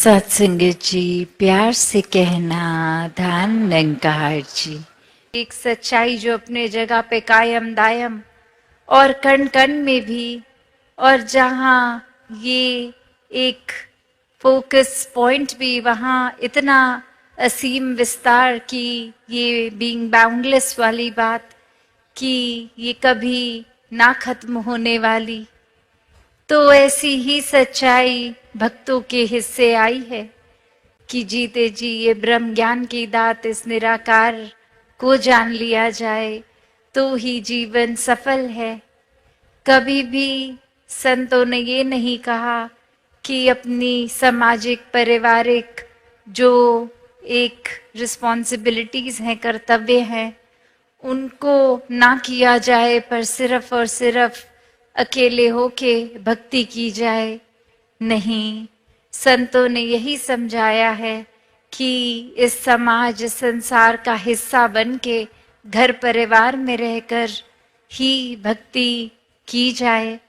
सत्संगत जी, प्यार से कहना धान निरंकार जी। एक सच्चाई जो अपने जगह पे कायम दायम और कण कण में भी, और जहाँ ये एक फोकस पॉइंट भी, वहाँ इतना असीम विस्तार की ये बीइंग बाउंडलेस वाली बात कि ये कभी ना खत्म होने वाली। तो ऐसी ही सच्चाई भक्तों के हिस्से आई है कि जीते जी ये ब्रह्म ज्ञान की दात इस निराकार को जान लिया जाए तो ही जीवन सफल है। कभी भी संतों ने ये नहीं कहा कि अपनी सामाजिक पारिवारिक जो एक रिस्पॉन्सिबिलिटीज हैं, कर्तव्य हैं, उनको ना किया जाए, पर सिर्फ और सिर्फ अकेले होके भक्ति की जाए। नहीं, संतों ने यही समझाया है कि इस समाज संसार का हिस्सा बन के घर परिवार में रहकर ही भक्ति की जाए।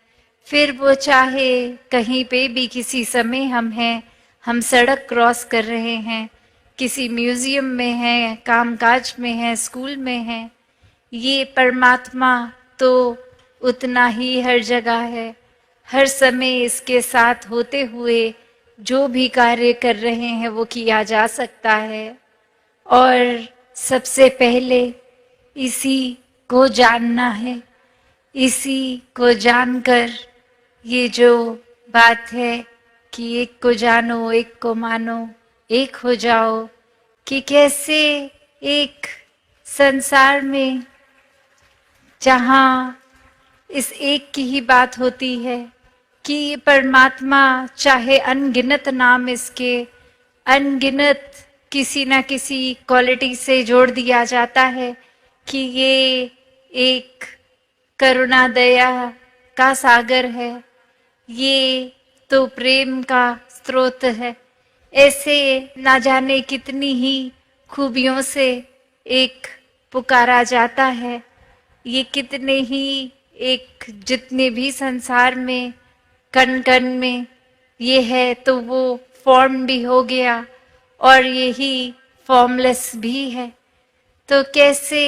फिर वो चाहे कहीं पे भी किसी समय हम हैं, हम सड़क क्रॉस कर रहे हैं, किसी म्यूजियम में हैं, कामकाज में हैं, स्कूल में हैं, ये परमात्मा तो उतना ही हर जगह है। हर समय इसके साथ होते हुए जो भी कार्य कर रहे हैं वो किया जा सकता है। और सबसे पहले इसी को जानना है। इसी को जानकर ये जो बात है कि एक को जानो, एक को मानो, एक हो जाओ, कि कैसे एक संसार में जहाँ इस एक की ही बात होती है कि ये परमात्मा, चाहे अनगिनत नाम इसके, अनगिनत किसी ना किसी क्वालिटी से जोड़ दिया जाता है कि ये एक करुणा दया का सागर है, ये तो प्रेम का स्रोत है। ऐसे ना जाने कितनी ही खूबियों से एक पुकारा जाता है। ये कितने ही एक जितने भी संसार में कण कण में ये है, तो वो फॉर्म भी हो गया और यही फॉर्मलेस भी है। तो कैसे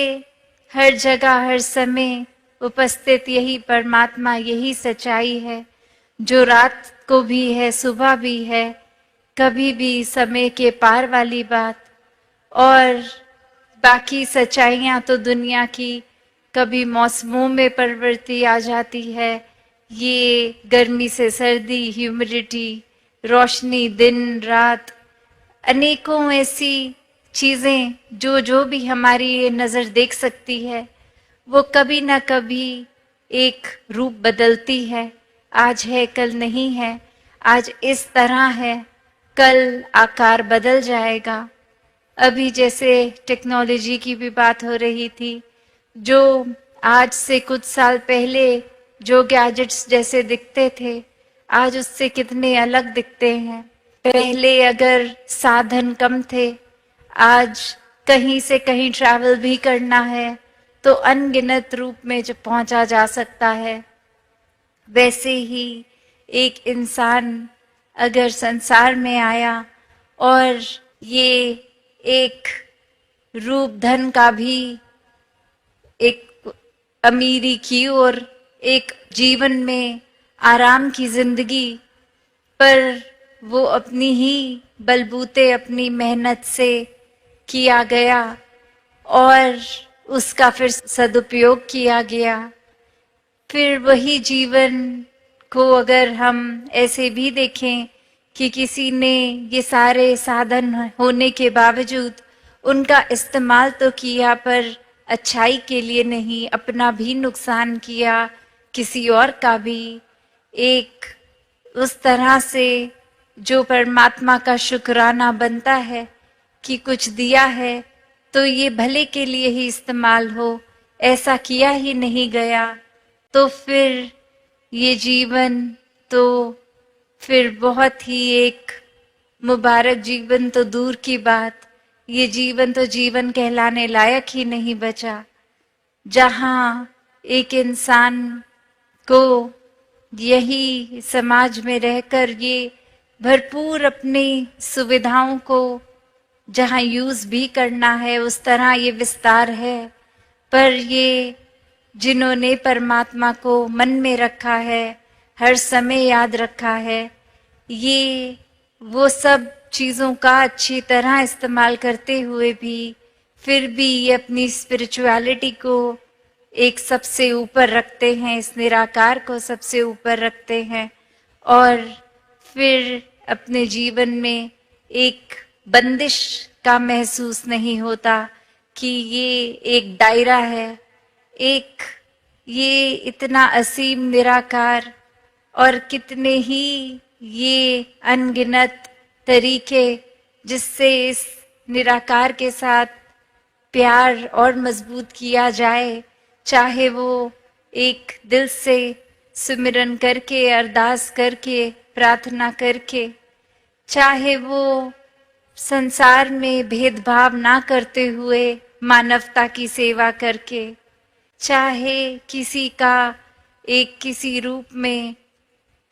हर जगह हर समय उपस्थित यही परमात्मा, यही सच्चाई है जो रात को भी है, सुबह भी है, कभी भी समय के पार वाली बात। और बाकी सच्चाइयाँ तो दुनिया की कभी मौसमों में परिवर्ती आ जाती है, ये गर्मी से सर्दी, ह्यूमिडिटी, रोशनी, दिन रात, अनेकों ऐसी चीजें जो जो भी हमारी ये नजर देख सकती है, वो कभी ना कभी एक रूप बदलती है। आज है कल नहीं है, आज इस तरह है, कल आकार बदल जाएगा। अभी जैसे टेक्नोलॉजी की भी बात हो रही थी, जो आज से कुछ साल पहले जो गैजेट्स जैसे दिखते थे, आज उससे कितने अलग दिखते हैं। पहले अगर साधन कम थे, आज कहीं से कहीं ट्रैवल भी करना है तो अनगिनत रूप में जब पहुंचा जा सकता है। वैसे ही एक इंसान अगर संसार में आया और ये एक रूप धन का भी एक अमीरी की और एक जीवन में आराम की जिंदगी, पर वो अपनी ही बलबूते, अपनी मेहनत से किया गया और उसका फिर सदुपयोग किया गया। फिर वही जीवन को अगर हम ऐसे भी देखें कि किसी ने ये सारे साधन होने के बावजूद उनका इस्तेमाल तो किया, पर अच्छाई के लिए नहीं, अपना भी नुकसान किया, किसी और का भी। एक उस तरह से जो परमात्मा का शुक्राना बनता है कि कुछ दिया है तो ये भले के लिए ही इस्तेमाल हो, ऐसा किया ही नहीं गया, तो फिर ये जीवन तो फिर बहुत ही एक मुबारक जीवन तो दूर की बात, ये जीवन तो जीवन कहलाने लायक ही नहीं बचा। जहाँ एक इंसान को यही समाज में रहकर ये भरपूर अपनी सुविधाओं को जहाँ यूज भी करना है उस तरह ये विस्तार है, पर ये जिन्होंने परमात्मा को मन में रखा है, हर समय याद रखा है, ये वो सब चीज़ों का अच्छी तरह इस्तेमाल करते हुए भी फिर भी ये अपनी स्पिरिचुअलिटी को एक सबसे ऊपर रखते हैं, इस निराकार को सबसे ऊपर रखते हैं, और फिर अपने जीवन में एक बंदिश का महसूस नहीं होता कि ये एक दायरा है, एक ये इतना असीम निराकार, और कितने ही ये अनगिनत तरीके जिससे इस निराकार के साथ प्यार और मजबूत किया जाए, चाहे वो एक दिल से सुमिरन करके, अरदास करके, प्रार्थना करके, चाहे वो संसार में भेदभाव ना करते हुए मानवता की सेवा करके, चाहे किसी का एक किसी रूप में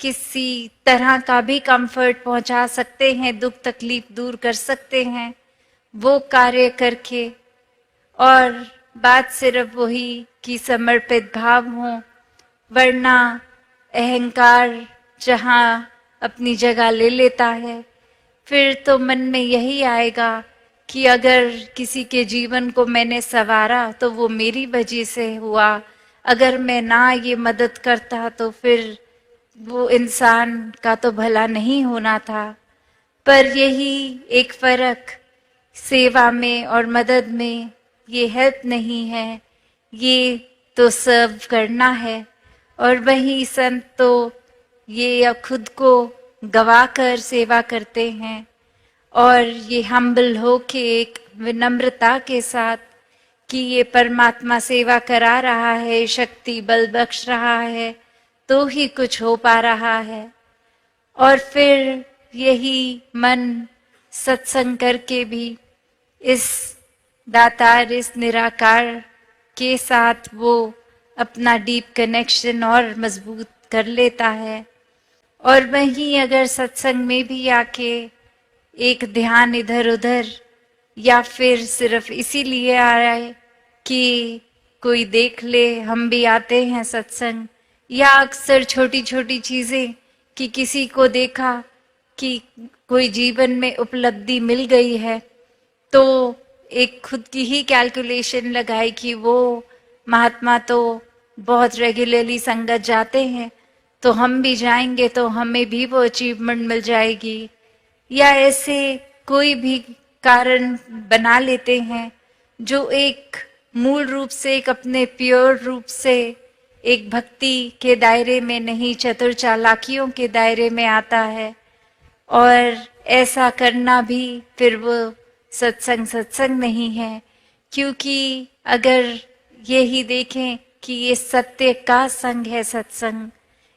किसी तरह का भी कंफर्ट पहुंचा सकते हैं, दुख तकलीफ दूर कर सकते हैं, वो कार्य करके, और बात सिर्फ वही कि समर्पित भाव हो, वरना अहंकार जहाँ अपनी जगह ले लेता है, फिर तो मन में यही आएगा कि अगर किसी के जीवन को मैंने संवारा तो वो मेरी वजह से हुआ, अगर मैं ना ये मदद करता तो फिर वो इंसान का तो भला नहीं होना था। पर यही एक फर्क सेवा में और मदद में, ये हेल्प नहीं है, ये तो सर्व करना है। और वही संत तो ये खुद को गवा कर सेवा करते हैं, और ये हम्बल हो के एक विनम्रता के साथ कि ये परमात्मा सेवा करा रहा है, शक्ति बल बख्श रहा है, तो ही कुछ हो पा रहा है। और फिर यही मन सत्संग करके भी इस दातार, इस निराकार के साथ वो अपना डीप कनेक्शन और मजबूत कर लेता है। और वहीं अगर सत्संग में भी आके एक ध्यान इधर उधर, या फिर सिर्फ इसीलिए आ रहा है कि कोई देख ले हम भी आते हैं सत्संग, या अक्सर छोटी छोटी चीज़ें कि किसी को देखा कि कोई जीवन में उपलब्धि मिल गई है, तो एक खुद की ही कैलकुलेशन लगाई कि वो महात्मा तो बहुत रेगुलरली संगत जाते हैं, तो हम भी जाएंगे तो हमें भी वो अचीवमेंट मिल जाएगी, या ऐसे कोई भी कारण बना लेते हैं जो एक मूल रूप से, एक अपने प्योर रूप से एक भक्ति के दायरे में नहीं, चतुर चालाकियों के दायरे में आता है। और ऐसा करना भी फिर वो सत्संग नहीं है, क्योंकि अगर यही देखें कि ये सत्य का संग है सत्संग,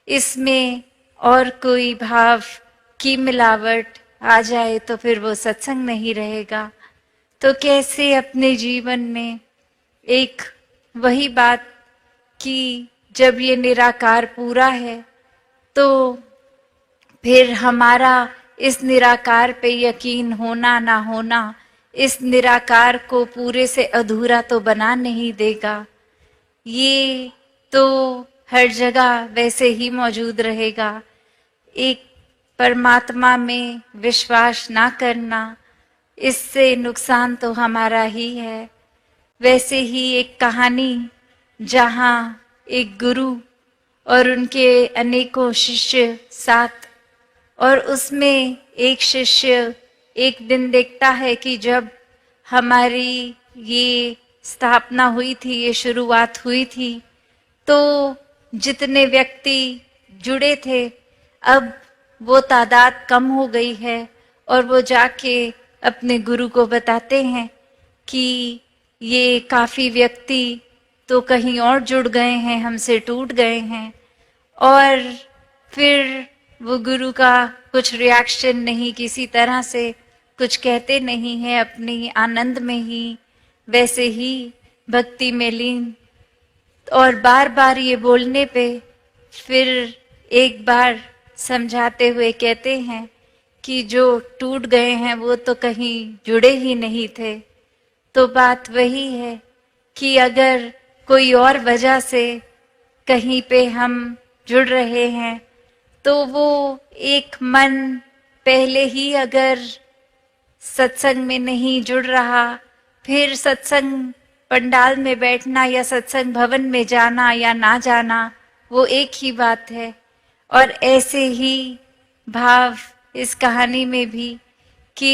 इसमें और कोई भाव की मिलावट आ जाए तो फिर वो सत्संग नहीं रहेगा। तो कैसे अपने जीवन में एक वही बात कि जब ये निराकार पूरा है तो फिर हमारा इस निराकार पे यकीन होना ना होना इस निराकार को पूरे से अधूरा तो बना नहीं देगा। ये तो हर जगह वैसे ही मौजूद रहेगा। एक परमात्मा में विश्वास ना करना, इससे नुकसान तो हमारा ही है। वैसे ही एक कहानी जहाँ एक गुरु और उनके अनेकों शिष्य साथ, और उसमें एक शिष्य एक दिन देखता है कि जब हमारी ये स्थापना हुई थी, ये शुरुआत हुई थी, तो जितने व्यक्ति जुड़े थे अब वो तादाद कम हो गई है, और वो जाके अपने गुरु को बताते हैं कि ये काफ़ी व्यक्ति तो कहीं और जुड़ गए हैं, हमसे टूट गए हैं। और फिर वो गुरु का कुछ रिएक्शन नहीं, किसी तरह से कुछ कहते नहीं है, अपनी आनंद में ही वैसे ही भक्ति में लीन। और बार बार ये बोलने पे फिर एक बार समझाते हुए कहते हैं कि जो टूट गए हैं वो तो कहीं जुड़े ही नहीं थे। तो बात वही है कि अगर कोई और वजह से कहीं पे हम जुड़ रहे हैं तो वो एक मन पहले ही अगर सत्संग में नहीं जुड़ रहा, फिर सत्संग पंडाल में बैठना या सत्संग भवन में जाना या ना जाना वो एक ही बात है। और ऐसे ही भाव इस कहानी में भी कि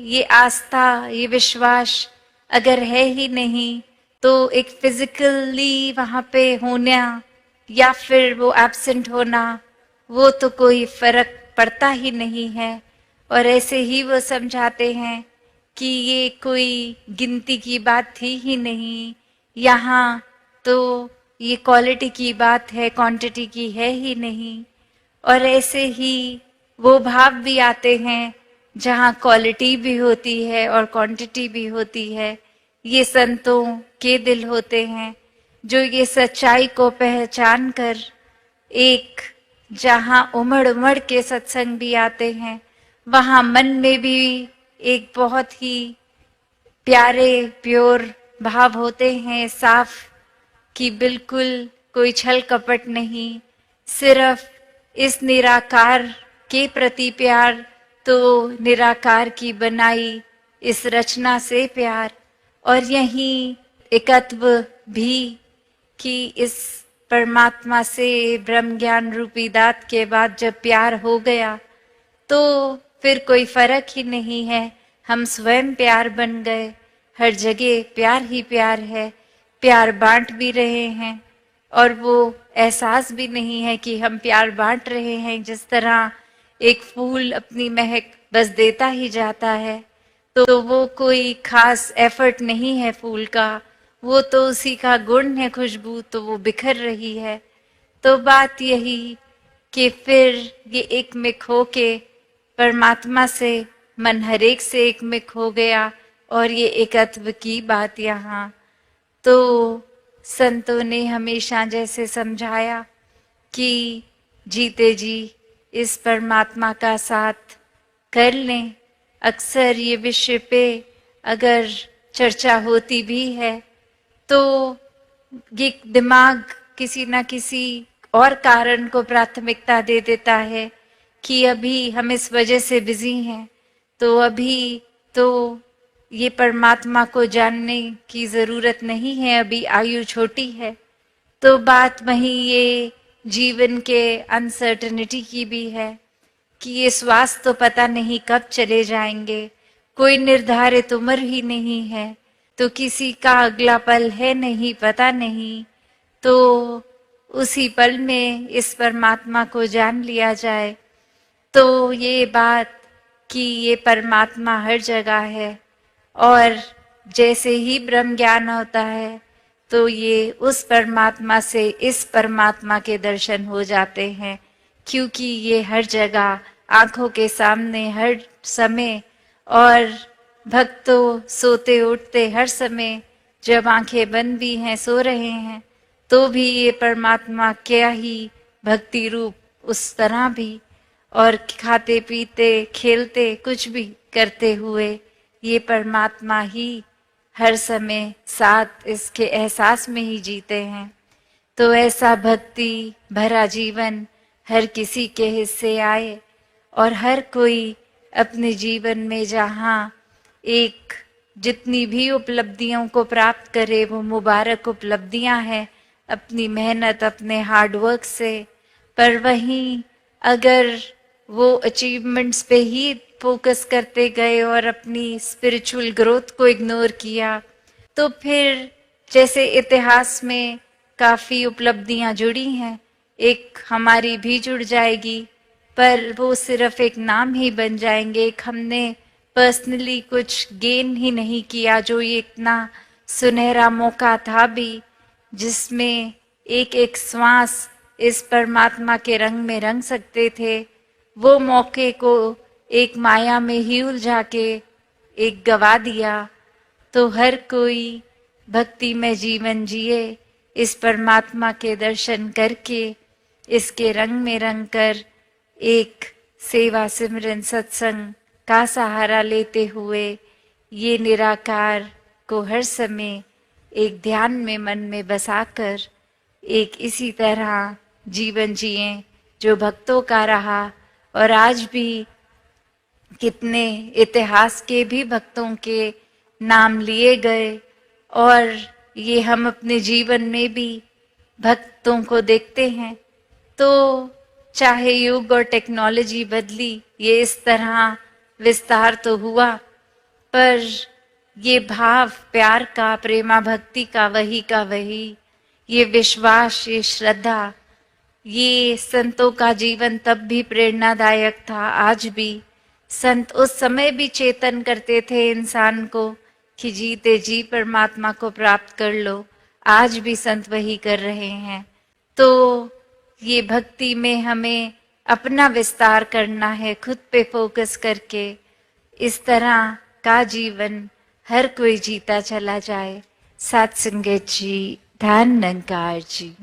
ये आस्था, ये विश्वास अगर है ही नहीं तो एक फिजिकली वहाँ पे होना या फिर वो एब्सेंट होना, वो तो कोई फर्क पड़ता ही नहीं है। और ऐसे ही वो समझाते हैं कि ये कोई गिनती की बात थी ही नहीं, यहाँ तो ये क्वालिटी की बात है, क्वांटिटी की है ही नहीं। और ऐसे ही वो भाव भी आते हैं जहाँ क्वालिटी भी होती है और क्वांटिटी भी होती है। ये संतों के दिल होते हैं जो ये सच्चाई को पहचान कर एक जहाँ उमड़ उमड़ के सत्संग भी आते हैं, वहाँ मन में भी एक बहुत ही प्यारे प्योर भाव होते हैं, साफ, कि बिल्कुल कोई छल कपट नहीं, सिर्फ इस निराकार के प्रति प्यार, तो निराकार की बनाई इस रचना से प्यार। और यही एकत्व भी कि इस परमात्मा से ब्रह्म ज्ञान रूपी दात के बाद जब प्यार हो गया तो फिर कोई फर्क ही नहीं है, हम स्वयं प्यार बन गए। हर जगह प्यार ही प्यार है, प्यार बांट भी रहे हैं और वो एहसास भी नहीं है कि हम प्यार बांट रहे हैं। जिस तरह एक फूल अपनी महक बस देता ही जाता है, तो वो कोई खास एफर्ट नहीं है फूल का, वो तो उसी का गुण है खुशबू, तो वो बिखर रही है। तो बात यही कि फिर ये एक मिक हो के परमात्मा से मन हरेक से एक मिक हो गया और ये एकत्व की बात यहाँ। तो संतों ने हमेशा जैसे समझाया कि जीते जी इस परमात्मा का साथ कर लें। अक्सर ये विषय पे अगर चर्चा होती भी है तो ये दिमाग किसी ना किसी और कारण को प्राथमिकता दे देता है कि अभी हम इस वजह से बिजी हैं, तो अभी तो ये परमात्मा को जानने की जरूरत नहीं है, अभी आयु छोटी है। तो बात वही ये जीवन के अनसर्टेनिटी की भी है कि ये श्वास तो पता नहीं कब चले जाएंगे, कोई निर्धारित उम्र ही नहीं है, तो किसी का अगला पल है नहीं, पता नहीं। तो उसी पल में इस परमात्मा को जान लिया जाए तो ये बात कि ये परमात्मा हर जगह है और जैसे ही ब्रह्म ज्ञान होता है तो ये उस परमात्मा से इस परमात्मा के दर्शन हो जाते हैं, क्योंकि ये हर जगह आंखों के सामने हर समय। और भक्तों सोते उठते हर समय, जब आंखें बंद भी हैं, सो रहे हैं, तो भी ये परमात्मा क्या ही भक्ति रूप उस तरह भी, और खाते पीते खेलते कुछ भी करते हुए ये परमात्मा ही हर समय साथ इसके एहसास में ही जीते हैं। तो ऐसा भक्ति भरा जीवन हर किसी के हिस्से आए और हर कोई अपने जीवन में जहाँ एक जितनी भी उपलब्धियों को प्राप्त करे वो मुबारक उपलब्धियां हैं अपनी मेहनत अपने हार्डवर्क से, पर वहीं अगर वो अचीवमेंट्स पे ही फोकस करते गए और अपनी स्पिरिचुअल ग्रोथ को इग्नोर किया तो फिर जैसे इतिहास में काफ़ी उपलब्धियां जुड़ी हैं, एक हमारी भी जुड़ जाएगी, पर वो सिर्फ एक नाम ही बन जाएंगे। एक हमने पर्सनली कुछ गेन ही नहीं किया, जो ये इतना सुनहरा मौका था भी जिसमें एक एक श्वास इस परमात्मा के रंग में रंग सकते थे, वो मौके को एक माया में ही उलझा के एक गवा दिया। तो हर कोई भक्ति में जीवन जिए, इस परमात्मा के दर्शन करके इसके रंग में रंग कर एक सेवा सिमरन सत्संग का सहारा लेते हुए ये निराकार को हर समय एक ध्यान में मन में बसाकर एक इसी तरह जीवन जिएं जो भक्तों का रहा। और आज भी कितने इतिहास के भी भक्तों के नाम लिए गए और ये हम अपने जीवन में भी भक्तों को देखते हैं। तो चाहे युग और टेक्नोलॉजी बदली, ये इस तरह विस्तार तो हुआ, पर ये भाव प्यार का, प्रेमा भक्ति का वही, ये विश्वास, ये श्रद्धा, ये संतों का जीवन तब भी प्रेरणादायक था। आज भी संत उस समय भी चेतन करते थे इंसान को कि जीते जी परमात्मा को प्राप्त कर लो। आज भी संत वही कर रहे हैं। तो ये भक्ति में हमें अपना विस्तार करना है, खुद पे फोकस करके इस तरह का जीवन हर कोई जीता चला जाए। सत्संगत जी, धन निरंकार जी।